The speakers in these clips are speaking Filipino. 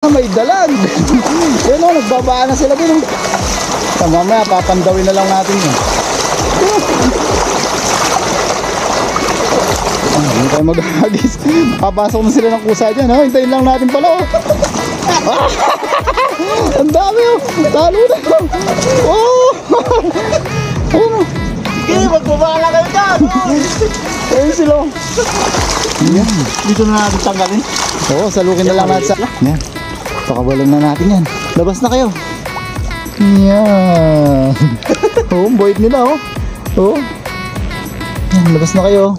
May dalag. Yan o, nagbabaan na sila din. Mamaya papandawin na lang natin yun. Hindi tayo mag-agis. Papasok na sila ng kusa dyan. Hintayin lang natin pala. Ang dami o. Talo na. Ayun o. Sige, magbabala kayo dyan. Ayun sila. Yan. Dito na natin tanggalin. Oo, salukin na lang natin sa... Yan. Pakabalan na natin yan. Labas na kayo. Yan. Oo, boyd nila oh. Oo. Yan, labas na kayo.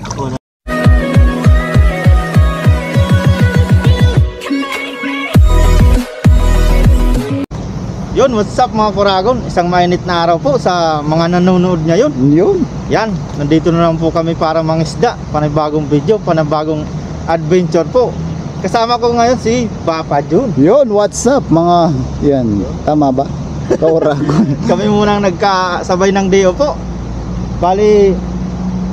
Yun, what's up mga Kuragon? Isang mainit na araw po sa mga nanonood ngayon. Yun. Yan, nandito na lang po kami para mangisda. Panibagong video, panibagong adventure po. Kasama ko ngayon si Papa Jun. Yun, what's up mga... Yan, tama ba? Kauragon. Kami munang nagkasabay ng deo po. Bali,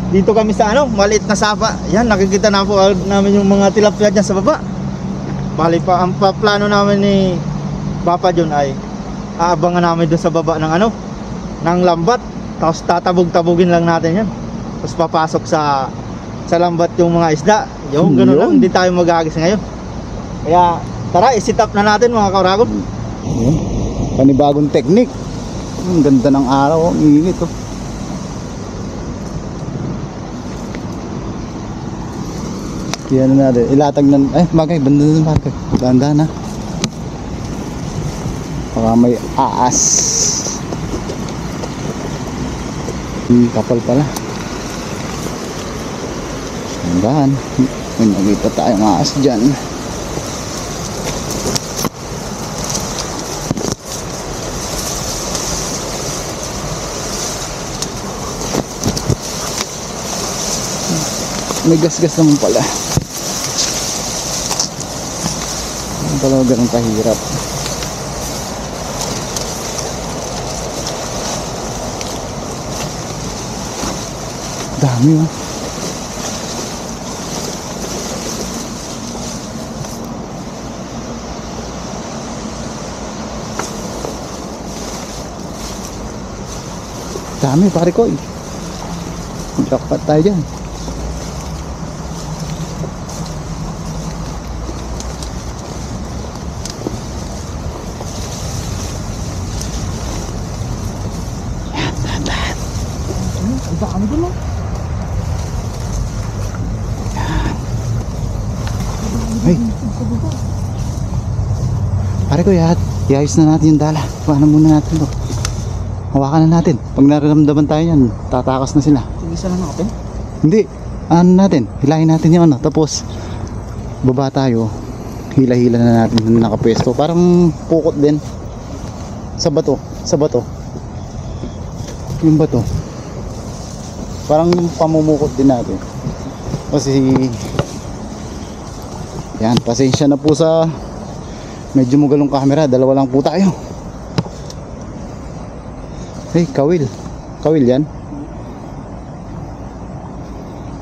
dito kami sa maliit na sapa. Yan, nakikita na po namin yung mga tilapia dyan sa baba. Bali pa, ang plano namin ni Papa Jun ay aabangan namin doon sa baba ng ng lambat. Tapos tatabog-tabugin lang natin yan. Tapos papasok sa lambat yung mga isda. Yung gano'n lang, hindi tayo mag-agis ngayon. Kaya tara, i-sit up na natin mga Kauragon. Yun. Panibagong technique. Ang ganda ng araw, ang init oh. Yan na natin, ilatag na... Ay, bagay, banda na bagay. Banda na. Baka may aas. Kapal pala. Bandahan. May nakita tayong aas dyan. May gas-gas naman pala. Ang pala ganun kahirap. Dami oh. Dami pare ko. Jackpot tayo dyan. Ang dami doon no? Hey. Pare ko, iayos na natin yung dala. Paano muna natin to? Hawakan na natin. Pag nararamdaman tayo yan, tatakas na sila. Sige, isa lang natin? Hindi, ano natin, hilahin natin yung tapos baba tayo, hila-hila na natin na nakapesto. Parang pukot din sa bato, yung bato. Parang pamumukot din natin. Kasi yan, pasensya na po sa medyo magalong camera, dalawa lang po tayo. Hey, kawil yan.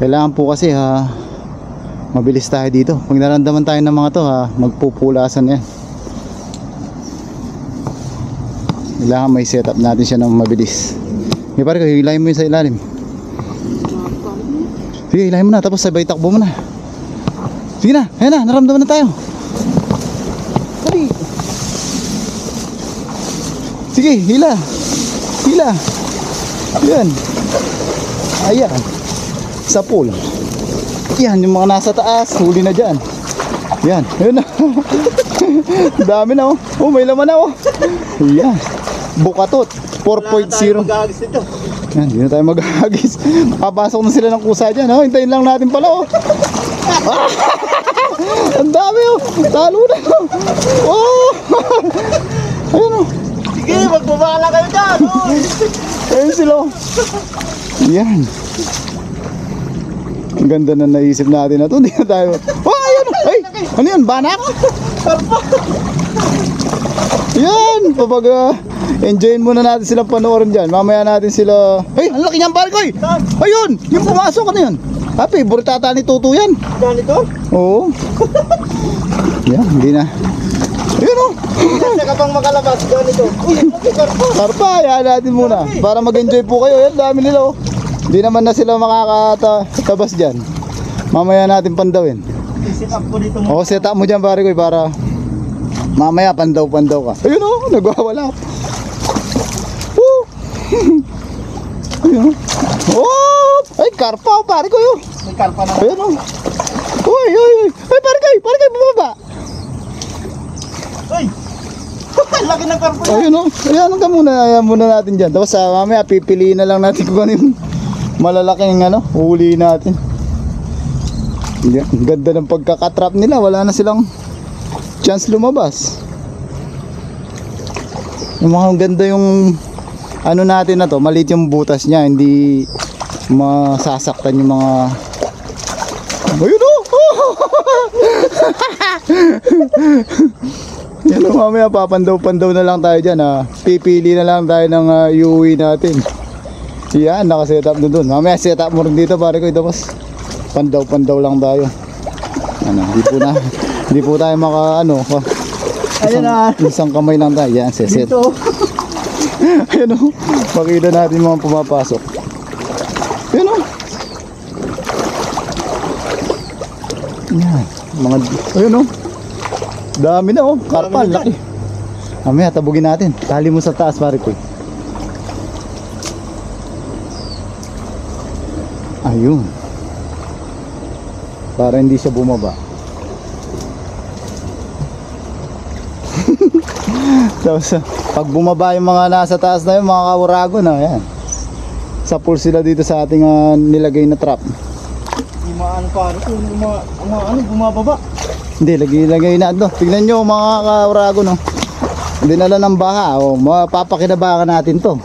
Kailangan po kasi mabilis tayo dito. Pag naramdaman tayo ng mga to magpupulasan yan. Kailangan may setup natin siya ng mabilis. Hey, pare ko, hilahin mo yun sa ilalim. Sige, hilahin mo na, tapos sabay takbo mo na. Sige na, ayan na, naramdaman na tayo. Dali. Sige, hila. Ayan. Ayan. Sa pool. Yan, yung mga nasa taas, huli na dyan. Yan, yun na. Dami na oh. Oh, may laman na oh. Yan. Bukatot 4.0. Yan, hindi na tayo mag-agis. Papasok na sila ng kusa dyan oh. Hintayin lang natin pala oh. Ang dami oh. Talo na oh. Ayun oh. Sige, magbabala kayo dyan. Ayun sila oh. Yan. Ang ganda na naisip natin na ito. Hindi na tayo. Oh, ayun! Ay! Ano yan? Banak? Yan! Kapag enjoyin muna natin silang panoorin dyan. Mamaya natin sila... Ay! Ang laki niyan pare ko eh! Ayun! Yung pumasok ano yan? Favorite ata ni Tuto yan. Ganito? Oo. Yan, hindi na. Yun o. Kasi ka pang makalabas ganito. Uy, karpa. Karpa, hayaan natin muna. Para mag-enjoy po kayo. Yan, dami nila oh. Hindi naman na sila makakatabas dyan. Mamaya natin pandawin. Set up ko dito mo. O, set up mo dyan pare ko para mamaya pandaw-pandaw ka. Ayun o, nagwawala. Woo! Ayun o. Oh! Ay, karpa pare ko yun. May karpa na. Ayun o. Uy, uy, uy. Ay, pare kayo bumaba. Uy! Laki ng karpa na. Ayun o. Ayan muna natin dyan. Tapos mamaya pipiliin na lang natin kung ano yung malalaking huli natin. Yan, ang ganda ng pagkakatrap nila. Wala na silang chance lumabas. Yung mga ganda yung natin na to. Maliit yung butas niya. Hindi masasaktan yung mga... Ayun o! Yan o, mamaya papandaw-pandaw na lang tayo dyan ha. Pipili na lang tayo ng iuwi natin. Yan, nakaset up na dun. Mamaya set up mo rin dito pare ko. Tapos pandaw-pandaw lang tayo. Hindi po tayo maka Ayun na. isang kamay lang tayo. Yan, set. Dito. Ayun o, makita natin mga pumapasok. Ayun o. Yan, ayun o. Dami na oh, karpa, Dami na laki. Mamaya tabugin natin. Tali mo sa taas pare ko. Ayun. Para hindi siya bumaba. Tapos pag bumaba yung mga nasa taas na yun, mga kawarago na, yan. Sa pool sila dito sa ating nilagay na trap. Hindi maano pare ko. Bumababa. Hindi, lagay na ito. Tignan nyo mga kawarago no. Dinala ng baha. O, mapapakinabangan natin to.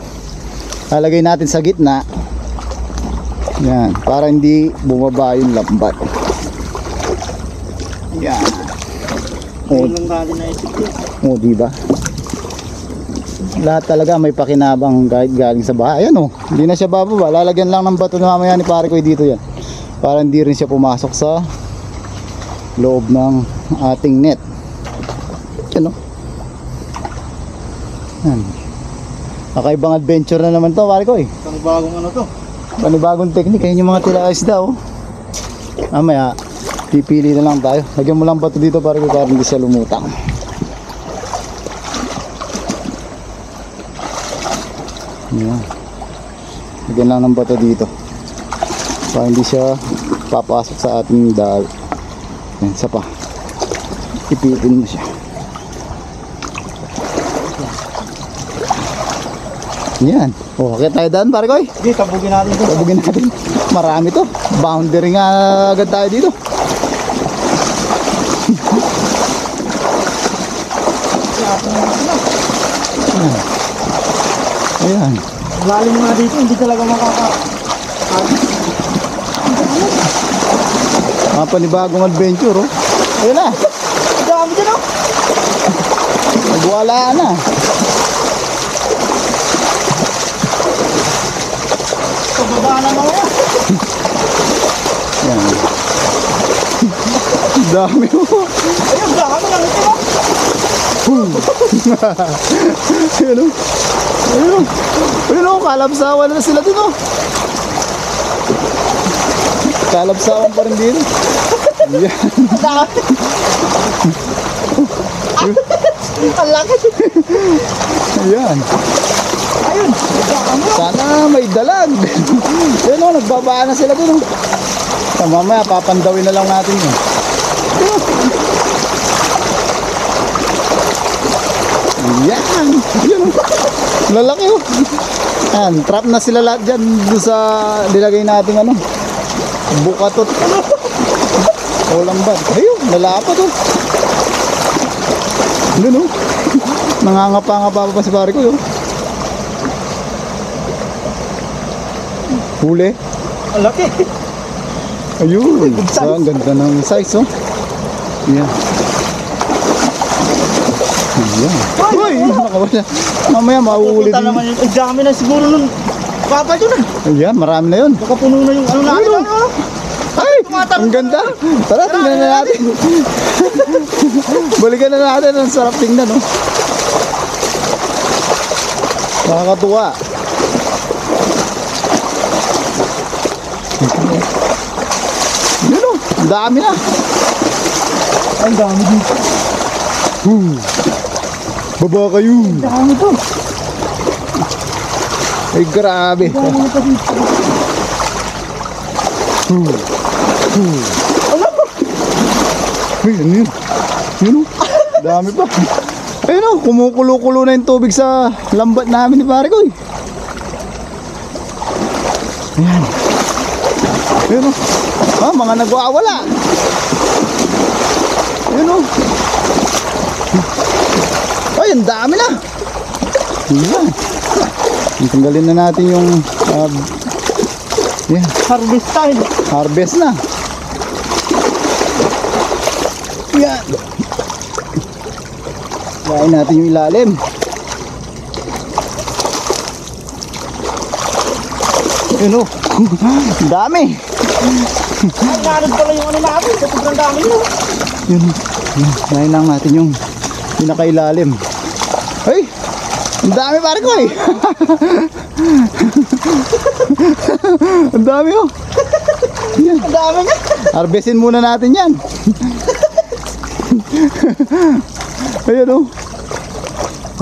Lalagay natin sa gitna. Yan, para hindi bumaba yung lambat. Yan. Ayun lang dali na isip ko. O, diba? Lahat talaga may pakinabang kahit galing sa baha. Ayan o, hindi na siya bababa. Lalagyan lang ng bato na mamaya ni pare ko dito yan. Para hindi rin siya pumasok sa loob ng ating net. Yan o. Yan. Kakaibang adventure na naman to pare ko eh. Panibagong to. Panibagong technique. Ayun yung mga tila isda oh. Mamaya pipili na lang tayo. Lagyan mo lang bato dito para hindi siya lumutang. Yan. Lagyan lang ng bato dito para hindi siya papasok sa ating dal. Yan, isa pa. Ipitin mo siya. Yan. O, kaya tayo daan pare ko eh. Hindi, tabugin natin ito. Tabugin natin. Marami to. Boundary nga agad tayo dito. Ayan. Lalim nga dito, hindi talaga Mga panibagong adventure oh. Ayun na. Dami dyan oh. Nagwala na. Pababa na mga yan. Yan. Dami oh. Ayun, dami lang ito oh. Ayun oh. Ayun oh. Ayun oh, kalabsawan na sila din oh. Kalabsawan pa rin din. Yan. Ang laki. Ayan. Ayun, Sana may dalag. Ayun oh, nagbabaan na sila din oh. So, mamaya papandawin na lang natin yun. Yan. Yan oh. Lalaki oh. Yan, trap na sila lahat dyan doon sa nilagay natin bukatot. Walang bad. Ayun, lalapat oh. Doon oh. Nangangapa-ngapa pa si pare ko oh. Huli. ang laki. Ayun. So, ang ganda ng size oh. Yan. Yan. Uy, nakawala. Mamaya mauuli Pupunta din. naman yun. Ang dami na siguro nun. Papa yun ah. Ayan, marami na yun. Baka puno na yung ano na. Ayun. Ay, Ang ganda. Tara, tingnan na natin. Balikan na natin. Ang sarap tingnan, no? Nakakatuwa. Yun, oh. Ang dami na. Ang dami dito. Baba kayo. Ang dami to. Ay, grabe. Ang dami pa dito. Uy, ano yun? Yun, oh. Dami pa. Ayun, oh. Kumukulo-kulo na yung tubig sa lambat namin ni pare ko, eh. Ayan. Ayun, oh. Ah, mga nagwawala. Ayun, oh. Ay, ang dami na. Ayan. Tanggalin na natin yung yan. Harvest time. Harvest na. Yan. Kain natin yung ilalim. Yun, oh. Ang dami. Ang nanod pala yung ano natin. Sa sobrang dami yun. Yun. Kain lang natin yung pinakailalim. Ay! Ang dami pare ko, eh. Ang dami, oh. Yan. Ang dami niya. Harvestin muna natin yan. Ayun, oh.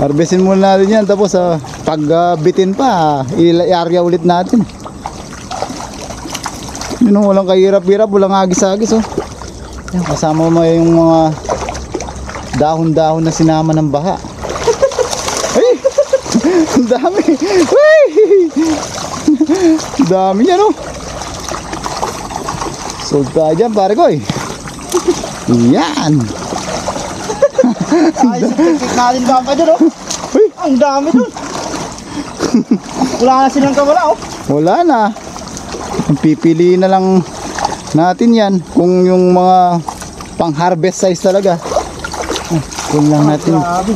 Harvestin muna natin yan. Tapos pag bitin pa, i-area ulit natin. Yun, oh, walang kahirap-hirap, walang agis-agis, oh. Yan, kasama mo yung mga dahon-dahon na sinama ng baha. Ay! Ang dami! Uy! Ang dami niya, no? Sold tayo dyan, pare ko, eh. Yan! Ayos yung technique natin pa dyan, oh. Uy! Ang dami dun. Wala na silang kawala, oh. Wala na. Pipiliin na lang natin yan kung yung mga pang harvest size talaga. Kung lang natin. Grabe.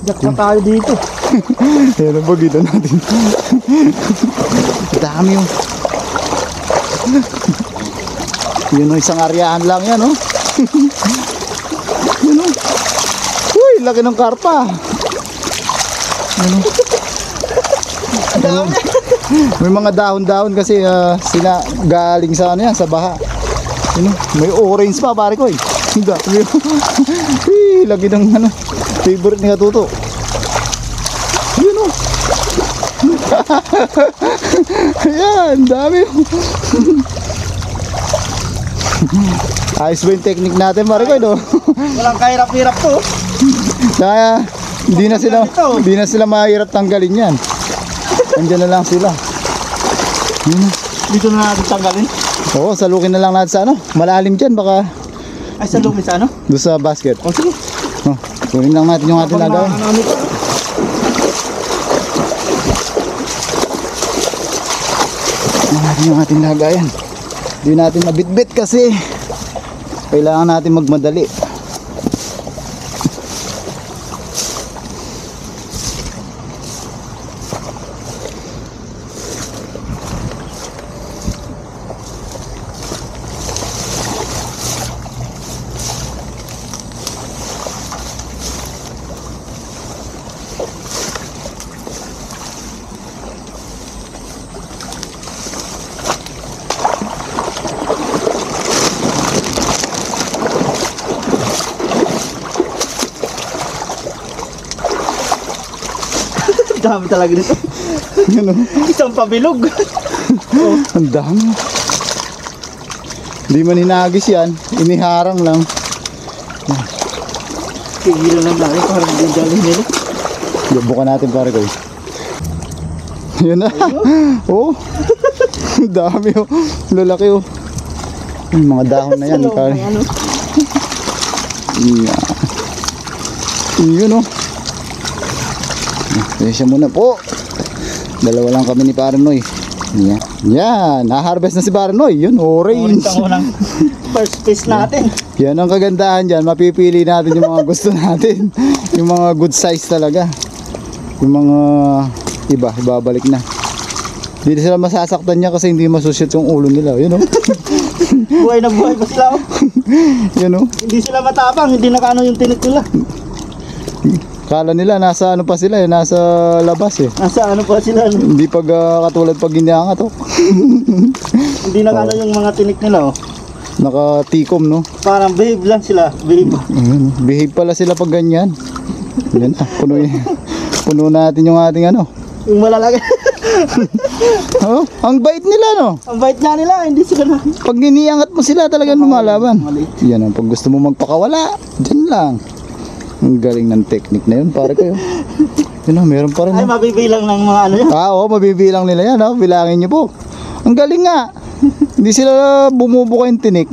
Jack na tayo dito. Yan ang bagito natin. Dami yung yun o, isang aryahan lang yan, oh. Yun o. Uy, laki ng karpa. Yun o. Yun o. May mga dahon-dahon kasi sila galing sa ano yan, sa baha. Yun o. May orange pa pare ko, eh. Hindi. Lagi ng ano, favorite ni Katuto. Yun o. Ayan, dami. Ayos ba yung technique natin, pare ko, no? Walang kahirap-hirap to. Kaya hindi na sila mahirap tanggalin yan. Andiyan na lang sila. Yun. Dito na natin tanggalin. Oo, salukin na lang natin sa ano. Malalim dyan, baka Ay, sa lumi sa ano? doon sa basket. O, sige. Oh, kunin lang natin yung ating lagaw. Ano nito? Kunin natin yung ating lagayan. Hindi natin mabitbit kasi kailangan natin magmadali. Dami talaga dito. Yun o. Isang pabilog. Oh. Ang dami. Hindi man hinagis yan. Iniharang lang. Tigilan lang natin para hindi dali nila. Bukan natin pare ko. Yun na. Oh. Ang dami oh. Lalaki oh. Yung mga dahon na yan. Pare. Ano? Yeah. Yun oh. Pasensya muna po. Dalawa lang kami ni Paranoy. Yan. Yan. Na-harvest na si Paranoy. Yun, orange. Ang unang first piece natin. Yan ang kagandahan dyan. Mapipili natin yung mga gusto natin. Yung mga good size talaga. Yung mga iba, ibabalik na. Hindi sila masasaktan niya kasi hindi masusyot yung ulo nila. Yun o. Buhay na buhay pa sila. Oh. Yan oh. Hindi sila matapang, hindi nakaano yung tinik nila. Kala nila nasa ano pa sila eh, nasa labas eh. Nasa ano pa sila, no? Hindi pag katulad pag iniangat oh. Hindi nakaano yung mga tinik nila. Oh. Nakatikom no. Parang behave lang sila, behave. Ayun, behave pala sila pag ganyan. Yan ah, puno natin yung ating ano. Yung malalaki. Oh, ang bait nila no. Ang bait nga nila, hindi sila na. Pag iniangat mo sila talagang lumalaban. Maliit. Yan ang pag gusto mo magpakawala, dyan lang. Ang galing ng technique na yun, pare kayo. Yun oh, meron pa rin. Ay, Oh. mabibilang ng mga ano yan. Oo, mabibilang nila yan. Oh. Bilangin nyo po. Ang galing nga. Hindi sila bumubuka yung tinik.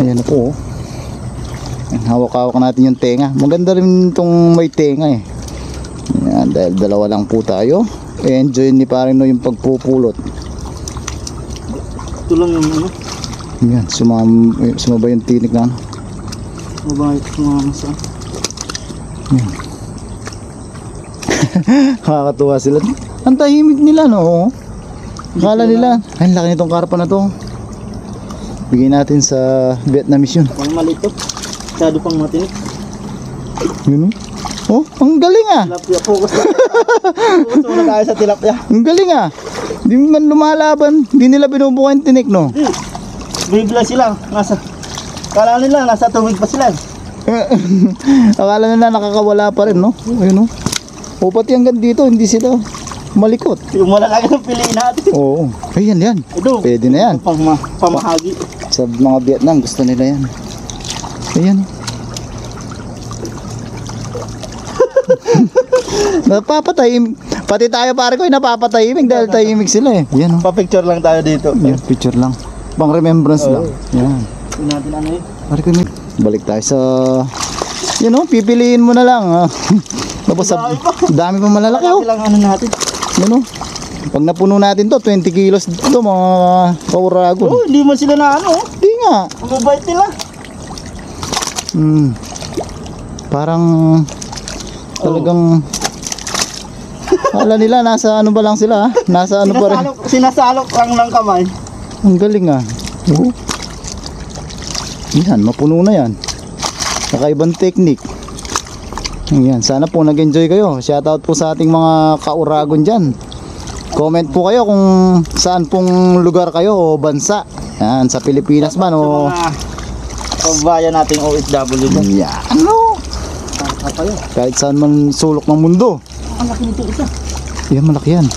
Ayan na po. Oh. Ayan, hawak-hawak natin yung tenga. Maganda rin itong may tenga eh. Ayan, dahil dalawa lang po tayo. Enjoy ni parang no yung pagpupulot. Ito lang yung ano. Ayan, sumaba yung tinik na ano. Mabait sumama sa. Nakakatuwa sila. Ang tahimik nila no. Akala nila, ay laki nitong karpa na to. Bigyan natin sa Vietnamese yun. Pang maliit to. Masyado pang matinik. Yun oh. Oh, ang galing ah. Tilapia, focus na. Focus muna tayo sa tilapia. Ang galing ah. Hindi man lumalaban. Hindi nila binubuka yung tinik no. Hindi. Bibla sila. Kala nila, nasa tubig pa sila. Akala nila nakakawala pa rin no. Ayun oh. O pati hanggang dito hindi sila malikot. Yung malalaki ng piliin natin. Oo. Ayan yan. Ito. Pwede na yan. Pamahagi. Sa mga Vietnam gusto nila yan. Ayan. Napapatahimik. Pati tayo pare ko napapatahimik dahil tahimik sila eh. Ayan oh. Pa-picture lang tayo dito. Yan, picture lang. Pang remembrance lang. Yan. Hindi natin ano yun. Pare ko balik tayo sa yan oh, pipiliin mo na lang. Ah. Tapos sa dami pa malalaki oh. Lang ano natin. Yan oh. Pag napuno natin to 20 kilos dito mga kauragon. Oh, hindi man sila na ano. Hindi nga. Ang mabait nila. Parang talagang akala nila nasa ano ba lang sila ha? Nasa ano pa rin. Sinasalok lang ng kamay. Ang galing ah. Oo. Yan, mapuno na yan. Kakaibang technique. Yan, sana po nag-enjoy kayo. Shoutout po sa ating mga kauragon dyan. Comment po kayo kung saan pong lugar kayo o bansa. Yan, sa Pilipinas man o... Sa mga kabayan nating OFW dyan. Yan, ano? Kahit saan man sulok ng mundo. Ang laki nito isa. Yan, malaki yan.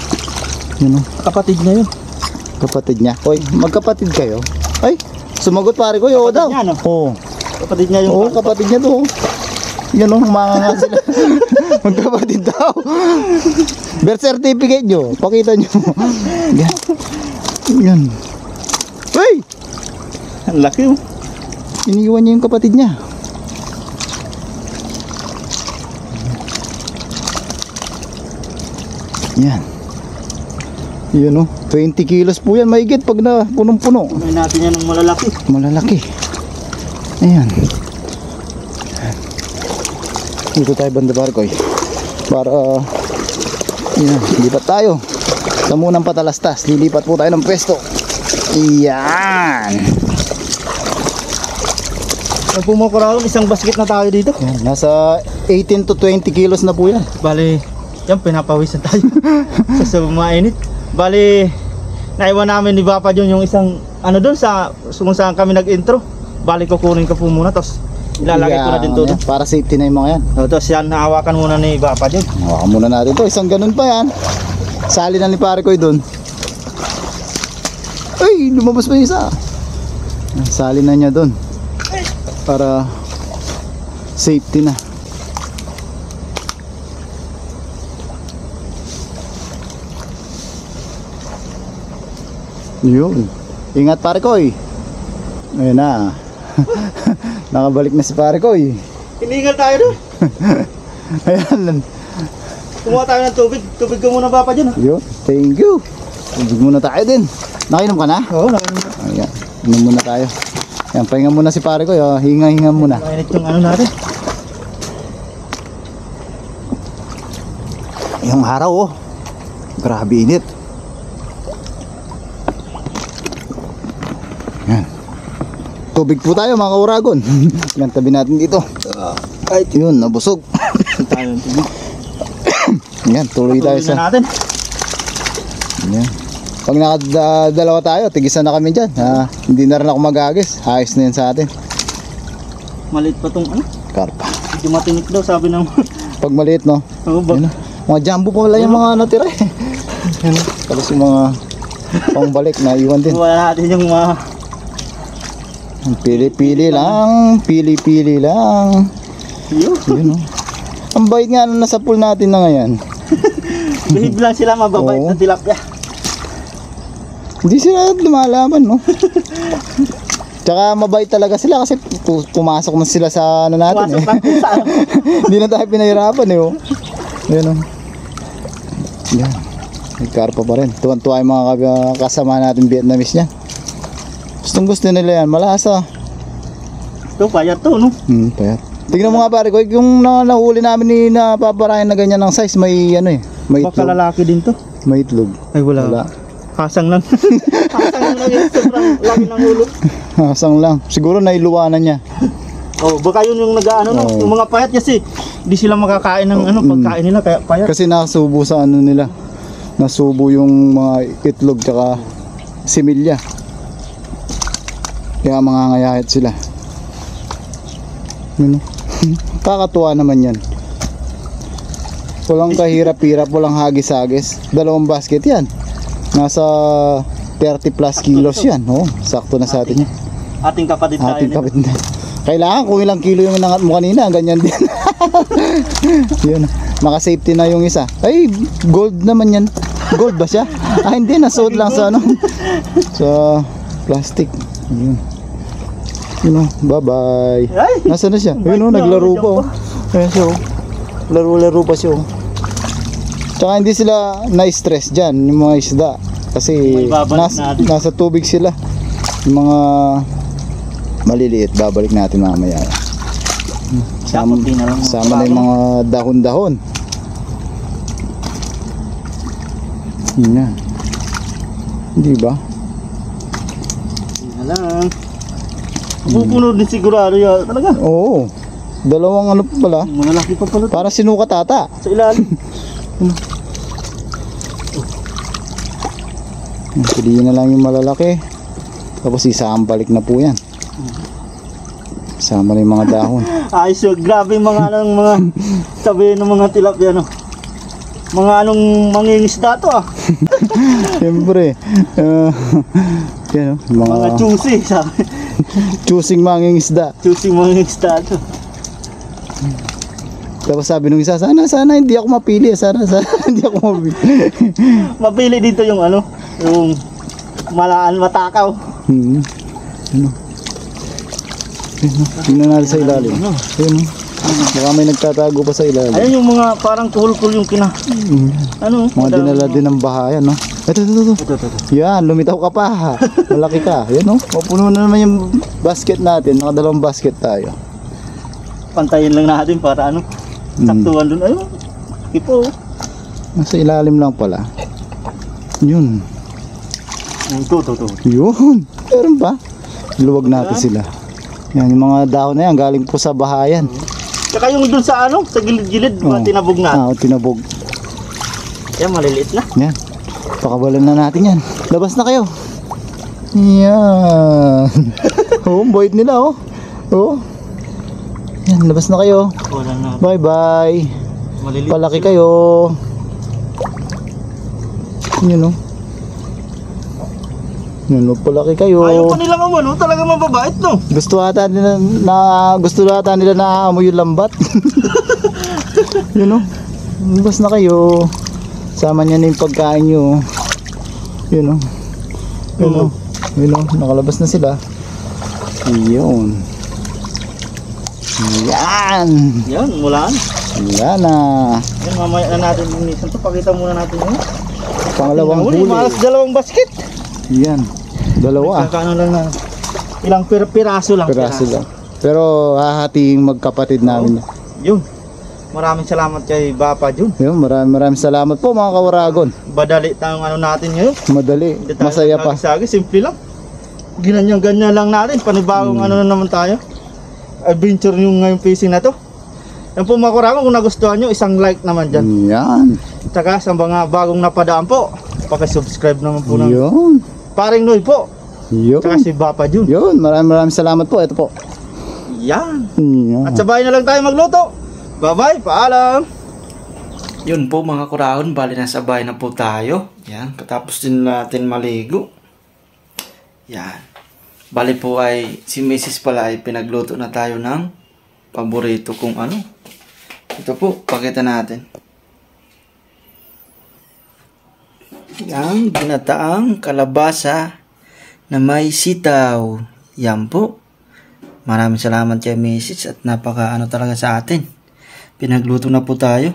Yan o. Kapatid niya yun. Kapatid niya. Hoy, magkapatid kayo? Ay, sumagot pare ko, yo daw. niya, no? Oo. Kapatid niya yung... Oo, kapatid niya to. Yan o, humanga nga sila. Magkapatid daw. Birth certificate nyo. Pakita nyo. Yan. Yan. Hey! Ang laki oh. Iniwan niya yung kapatid niya. Yan. Yan o. 20 kilos po yan. Mahigit pag na punong-puno. Kumain natin yan ng malalaki. Malalaki. Ayan. Dito tayo banda barkoy. Para yan, lipat tayo. Sa munang patalastas. Lilipat po tayo ng pwesto. Iyan. Pag pumukurao, isang basket na tayo dito. Yan, nasa 18 to 20 kilos na po yan. Bali, yan pinapawisan tayo. sa mainit. Bali, naiwan namin ni Papa John yung isang ano doon sa kung saan kami nag-intro. Bali, kukunin ko po muna tapos ilalagay ko na din to doon. Para safety na yung mga yan. Tapos yan, nahawakan muna ni Papa John. Hawakan muna natin to. Isang ganun pa yan. Sali na ni pare ko doon. Ay, lumabas pa yung isa. Sali na niya doon. Para safety na. Yun. Ingat pare ko eh. Ayun na. Nakabalik na si pare ko eh. Hiningal tayo doon. Ayan. Kumuha tayo ng tubig. Tubig ko muna Papa John. Yun. Thank you. Tubig muna tayo din. Nakainom ka na? Oo, nakainom. Ayan. Inom muna tayo. Ayan, pahinga muna si pare ko. Hinga-hinga muna. Mainit yung ano natin. Yung araw oh. Grabe init. Yan. Tubig po tayo mga kauragon. Yan, tabi natin dito. Ay, yun, nabusog. Tayo ng tubig. Yan, tuloy tayo Patuloy na sa... natin. Yan. Pag nakadalawa tayo, tigisan na kami dyan. Hindi na rin ako magagis. Ayos na yan sa atin. Maliit pa tong ano. Karpa. Hindi matinik daw sabi ng... Pag maliit, no? Oo ba? Yan, mga jumbo pa wala yung mga natira eh. Yan, tapos yung mga pangbalik na iwan din. Wala natin yung mga... Pili-pili lang. Pili-pili lang. Yun. Yun, no? Ang bait nga nung nasa pool natin na ngayon. Behave lang sila mababait Oo. na tilapia. Hindi sila lumalaban, no? Tsaka mabait talaga sila kasi pumasok na sila sa ano natin Pumasok eh. lang kung saan. Hindi na tayo pinahirapan eh, oh. Yan, oh. Yan. Nagkarpa pa rin. Tuwan-tuwa yung mga kasama natin Vietnamese niya. Gustong gusto nila yan. Malasa. Ito, payat to, no? Payat. Tignan mo nga pare ko, yung nahuli namin ni napaparayan na ganyan ng size, may ano eh. May Baka itlog. lalaki din to. May itlog. Ay, wala. Hasang lang. Hasang lang yun. Sobrang laki ng ulo. Hasang lang. Siguro nailuwanan niya. Oh, baka yun yung nag-ano, no? Oo. Yung mga payat kasi, di sila makakain ng ano, pagkain nila, kaya payat. Kasi nasubo sa ano nila. Nasubo yung mga itlog tsaka similya. Kaya mangangayahit sila. Yun, no? Kakatuwa naman yan. Walang kahirap-hirap, walang hagis-hagis. 2 basket yan. Nasa 30 plus kilos yan. Oh, sakto na sa atin yan. Ating kapatid tayo. Ating nito. kapit na. Kailangan kung ilang kilo yung inangat mo kanina, ganyan din. Yun, naka-safety na yung isa. Ay, gold naman yan. Gold ba siya? Ah, hindi, nasuot lang sa ano. Sa plastic. Yun. Yun, oh, bye-bye. Ay! Nasaan na siya? Bait Yun, oh, na, naglaro nandiyan pa, oh. Ayan siya, oh. Laro-laro pa siya, oh. Tsaka hindi sila na-stress dyan, yung mga isda. Kasi May babalik natin. nasa tubig sila. Yung mga maliliit, babalik natin mamaya. Dapat din na lang. Sama na yung mga dahon-dahon. Yun na. Hindi ba? Yan lang. Pupuno din sigurado yan. Talaga. Oo. 2 ano pa pala. Malalaki pa pala. Para sinukat ata. Sa ilalim. Piliin na lang yung malalaki. Tapos isambalik na po yan. Sama na yung mga dahon. Ayos yun. Grabe yung mga anong mga sabihin ng mga tilapia, no? Mga anong mangingisda to, ah. Siyempre. Yan, oh, Mga choosy, sabi. choosing mangingisda. Choosy mangingisda to. Tapos sabi nung isa, sana hindi ako mapili. Sana hindi ako mapili. Mapili dito yung ano, yung malaan matakaw. Ano? Tingnan natin sa ilalim. Ayun, oh. Baka may nagtatago pa sa ilalim. Ayun yung mga parang cool yung kina. Ano? Mga dinala din ng bahayan, no? Ito. Ito. Yan, lumitaw ka pa. Malaki ka. Yan, no? Mapuno na naman yung basket natin. Naka 2 basket tayo. Pantayin lang natin para ano, saktuhan dun. Ayun, kipo. Nasa ilalim lang pala. Yun. Ito. Yun. Meron pa. Luwag natin sila. Yan, yung mga dahon na yan. Galing po sa bahayan. Tsaka yung dun sa ano, sa gilid-gilid, Oo. tinabog na. Tinabog. Yan, maliliit na. Yan. Pakabalan na natin yan. Labas na kayo. Yan. Oh, boyd nila, oh. Oh. Yan, labas na kayo. Wala na. Bye-bye. Maliliit. Palaki kayo. Yun, oh. Yun, oh, palaki kayo. Ayaw pa nilang umano, talaga mababait, no? Gusto ata nila na amoy yung lambat. Yun, oh. Labas na kayo. Sama niya na yung pagkain nyo. Yun, oh. Yun, oh. Yun, oh. Nakalabas na sila. Yun. Yan. Yan, mulaan. Yan na. Yan, mamaya na natin linisan to. Pakita muna natin yun. Pangalawang Huli, huli. malas 2 basket. Yan. 2. Kakaano lang na. Ilang piraso lang. Piraso lang. Pero hahating magkapatid namin. Yun. Maraming salamat kay Bapa Jun. Yun, maraming salamat po mga kawaragon. Badali tayong ano natin ngayon. Madali. Hindi tayo Masaya pa. nagsagi, simple lang. ginanyan-ganyan lang natin. Panibagong ano na naman tayo. Adventure yung ngayong fishing na to. Yan po mga kurako, kung nagustuhan nyo, isang like naman dyan. Yan. Tsaka sa mga bagong napadaan po, pakisubscribe naman po ng Yun. Paring Noy po. Yun. Tsaka si Bapa Jun. Yun. Maraming salamat po. Ito po. Yan. Yan. At sabay na lang tayo magluto. Bye-bye. Paalam. Yun po mga kurahon, bali nasa bahay na po tayo. Yan, katapos din natin maligo. Yan. Bali po ay, si Mrs. pala ay pinagluto na tayo ng paborito kung ano. Ito po, pakita natin. Yan, ginataang kalabasa na may sitaw. Yan po. Maraming salamat kay Mrs. at napaka ano talaga sa atin. Pinagluto na po tayo.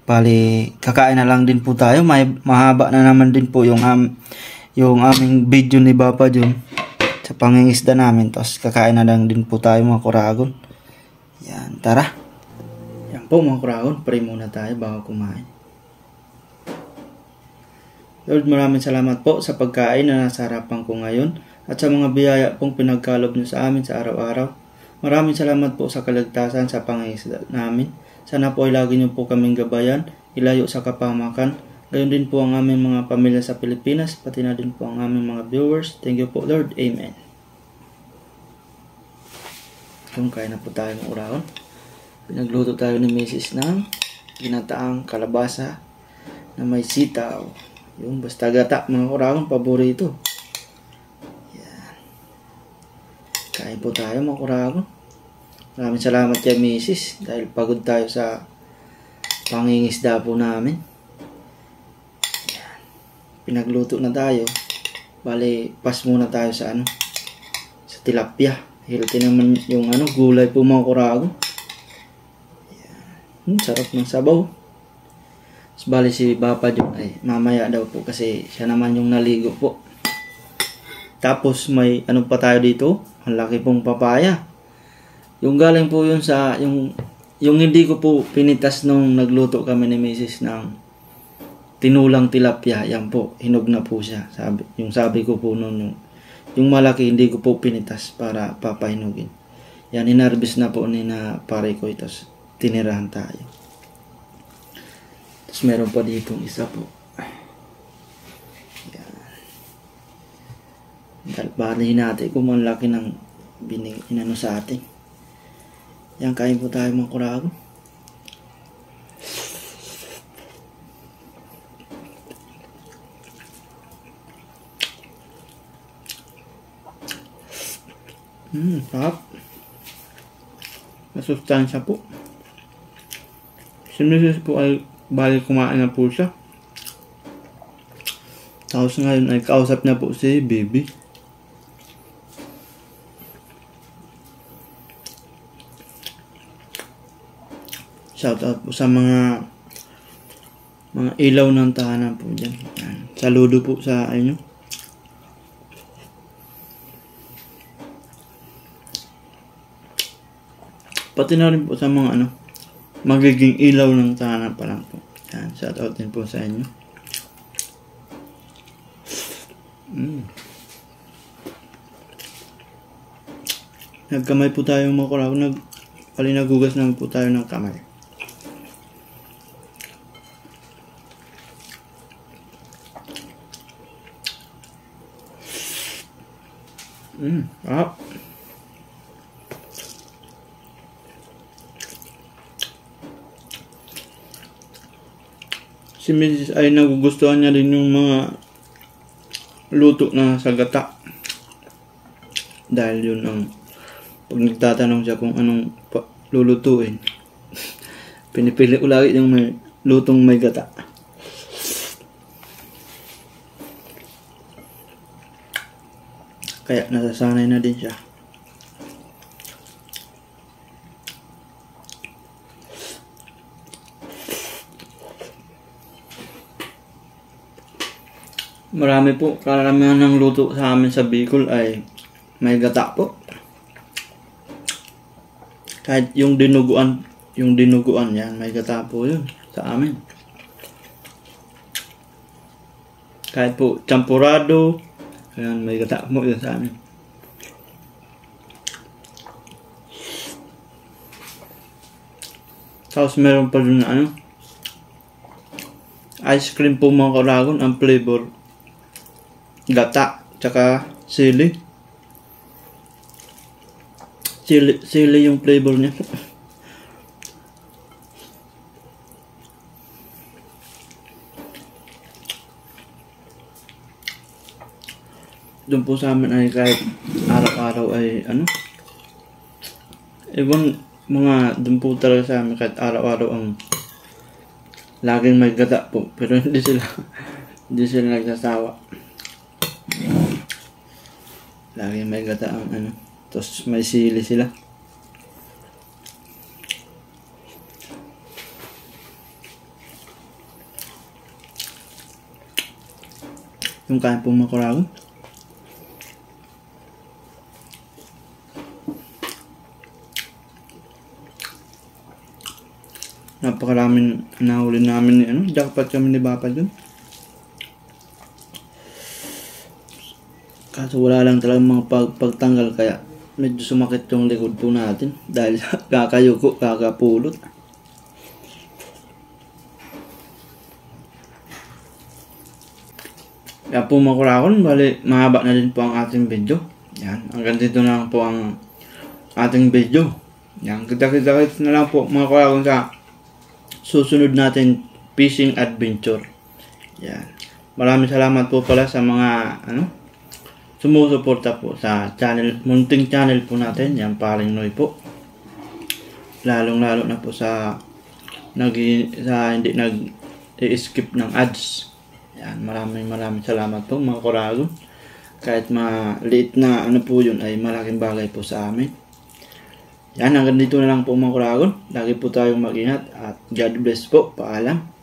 Bali, kakain na lang din po tayo. Mahaba na naman din po yung aming video ni Bapa Jun sa pangingisda namin. Tapos kakain na lang din po tayo mga kuragon. Yan, tara. Yan po mga kuragon. Pray muna tayo bago kumain. Lord, maraming salamat po sa pagkain na nasa harapan ko ngayon at sa mga biyaya pong pinagkalob niyo sa amin sa araw-araw. Maraming salamat po sa kaligtasan sa pangingisda namin. Sana po ay lagi niyo po kaming gabayan, ilayo sa kapahamakan. Gayon din po ang aming mga pamilya sa Pilipinas, pati na din po ang aming mga viewers. Thank you po Lord. Amen. Kung kaya na po tayo ng urahon. Pinagluto tayo ni Mrs. ng ginataang kalabasa na may sitaw. Yung basta gata mga kurahon, paborito. Yan. Kain po tayo mga kurahon. Maraming salamat kay Mrs. dahil pagod tayo sa pangingisda po namin. Yan. Pinagluto na tayo. Bale, pas muna tayo sa sa tilapia. Healthy naman yung gulay po mga kurahon. Yan. Sarap ng sabaw. Bali si Bapa Jun ay mamaya daw po kasi siya naman yung naligo po. Tapos may pa tayo dito, ang laki pong papaya. Yung galing po yun sa yung hindi ko po pinitas nung nagluto kami ni Mrs. ng tinulang tilapia. Yan po, hinog na po siya. Sabi ko po noon yung malaki hindi ko po pinitas para papahinugin. Yan, inarbis na po ni na pare ko ito. Tinirahan tayo. Tapos meron pa dito isa po. Yan. Balihin natin kung ang laki ng inano sa atin. Yan, kain po tayo mga kurago. Sarap. Masustansya po. Si Mrs. po ay bali kumain na po siya. Tapos ngayon ay kausap niya po si baby. Shoutout po sa mga ilaw ng tahanan po dyan. Yan. Saludo po sa inyo. Pati na rin po sa mga magiging ilaw ng tahanan pa lang po. Yan, shoutout din po sa inyo. Nagkamay po tayo mga kurago. Nagugas naman po tayo ng kamay. Sarap. Si Mrs. ay nagugustuhan niya rin yung mga luto na sa gata. Dahil yun ang pag nagtatanong siya kung anong lulutuin, pinipili ko lagi yung may lutong may gata. Kaya nasasanay na din siya. Marami po, karamihan ng luto sa amin sa Bicol ay may gata po. Kahit yung dinuguan yan, may gata po yun sa amin. Kahit po champurado, Ayan, may gata mo yun sa amin. Tapos meron pa dun na ano, ice cream po mga Kuragon, ang flavor gata, tsaka sili. Sili yung flavor niya. Doon po sa amin ay kahit araw-araw ay ano, ibang mga doon po talaga sa amin kahit araw-araw ang laging may gata po, pero hindi sila nagsasawa. Laging may gata ang ano, tapos may sili sila. Yung kain po mga Kuragon. Napakaraming nahuli namin ni ano, jackpot kami ni Papa dun. Kaso wala lang talagang mga pagtanggal, kaya medyo sumakit yung likod po natin dahil kakayuko, kakapulot. Kaya po mga Kuragon, bali mahaba na din po ang ating video. Yan, hanggang dito na lang po ang ating video. Yan, kita-kita na lang po mga Kuragon sa susunod natin fishing adventure. Yan. Maraming salamat po pala sa mga sumusuporta po sa channel, munting channel po natin, yan Paring Noy po. Lalong-lalo na po sa hindi nag-skip ng ads. Yan, maraming salamat po mga Kuragon. Kahit maliit na ano po yun ay malaking bagay po sa amin. Yan, hanggang dito na lang po mga Kuragon. Lagi po tayong mag-ingat at God bless po. Paalam.